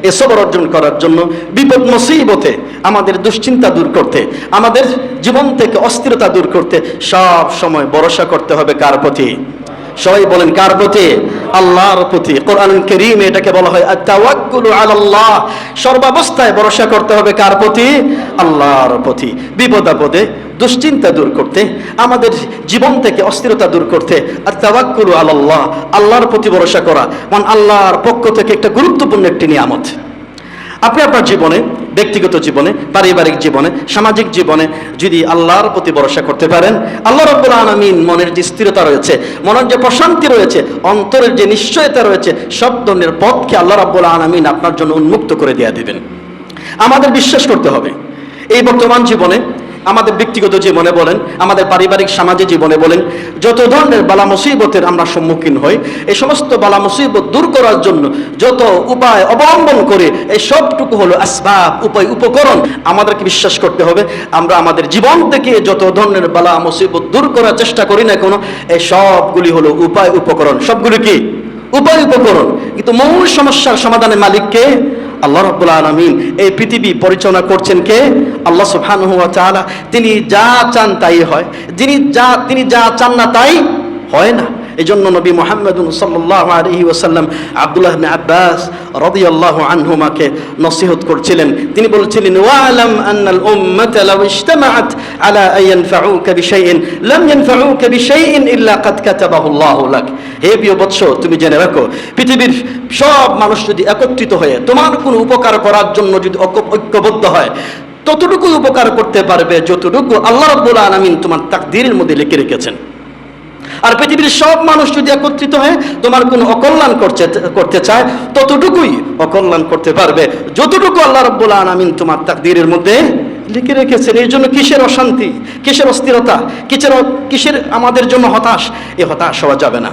এই সবর অর্জন করার জন্য, বিপদ মুসিবতে আমাদের দুশ্চিন্তা দূর করতে, আমাদের জীবন থেকে অস্থিরতা দূর করতে সব সময় ভরসা করতে হবে কার প্রতি? সবাই বলেন কার প্রতি? আল্লাহর প্রতি। কোরআনুল কারীমে এটাকে বলা হয় আত-তাওয়াক্কুলু আলাল্লাহ। সর্বাবস্থায় ভরসা করতে হবে কার প্রতি? আল্লাহর প্রতি। বিপদ আপদে দুশ্চিন্তা দূর করতে, আমাদের জীবন থেকে অস্থিরতা দূর করতে আত-তাওয়াক্কুলু আলাল্লাহ, আল্লাহর প্রতি ভরসা করা মানে আল্লাহর পক্ষ থেকে একটা গুরুত্বপূর্ণ একটি নিয়ামত। আপনি আপনার জীবনে, ব্যক্তিগত জীবনে, পারিবারিক জীবনে, সামাজিক জীবনে যদি আল্লাহর প্রতি ভরসা করতে পারেন, আল্লাহ রাব্বুল আলামিন মনের যে স্থিরতা রয়েছে, মনের যে প্রশান্তি রয়েছে, অন্তরের যে নিশ্চয়তা রয়েছে, সব ধরনের পথকে আল্লাহ রাব্বুল আলামিন আপনার জন্য উন্মুক্ত করে দিয়ে দিবেন। আমাদের বিশ্বাস করতে হবে এই বর্তমান জীবনে, আমাদের ব্যক্তিগত জীবনে বলেন, আমাদের পারিবারিক সামাজিক জীবনে বলেন, যত ধরনের বালা মুসিবতের আমরা সম্মুখীন হই, এই সমস্ত বালা মুসিবত দূর করার জন্য যত উপায় অবলম্বন করে, এই সবটুকু হলো আসবাব, উপায়, উপকরণ। আমাদেরকে বিশ্বাস করতে হবে আমরা আমাদের জীবন থেকে যত ধরনের বালা মুসিবত দূর করার চেষ্টা করি না কেন, এই সবগুলি হলো উপায়, উপকরণ। সবগুলি কি? উপায়, উপকরণ। কিন্তু মূল সমস্যার সমাধানের মালিক কে? আল্লাহ রাব্বুল আলামিন। এই পৃথিবী পরিচালনা করছেন কে? আল্লাহ সুবহানাহু ওয়া তাআলা। তিনি যা চান তাই হয়, তিনি যা চান না তাই হয় না। এই জন্য নবী মুহাম্মদুন সাল্লাল্লাহু আলাইহি ওয়াসাল্লাম আব্দুল্লাহ ইবনে আব্বাস রাদিয়াল্লাহু আনহুমাকে নসিহত করছিলেন। তিনি বলছিলেন, ওয়ালাম আন্নাল উম্মাতা লাউ ইজতামাআত আলা আন ইয়ানফাউকা বিশাইইন লাম ইয়ানফাউকা বিশাইইন ইল্লা কাদ কাতাবাহু আল্লাহু লাক। হে প্রিয় বৎস, তুমি জেনে রাখো, পৃথিবীর সব মানুষ যদি একত্রিত হয়ে তোমার কোনো উপকার করার জন্য যদি ঐক্যবদ্ধ হয়, ততটুকু উপকার করতে পারবে যতটুকু আল্লাহ রাব্বুল আলামিন তোমার তাকদীরের মধ্যে লিখে রেখেছেন। আর পৃথিবীর সব মানুষ যদি একত্রিত হয়ে তোমার কোনো অকল্যাণ করতে চায়, ততটুকুই অকল্যাণ করতে পারবে যতটুকু আল্লাহ রাব্বুল আলামিন তোমার তাকদীরের মধ্যে লিখে রেখেছেন। এই জন্য কিসের অশান্তি, কিসের অস্থিরতা, কিসের আমাদের জন্য হতাশ? এই হতাশ হওয়া যাবে না।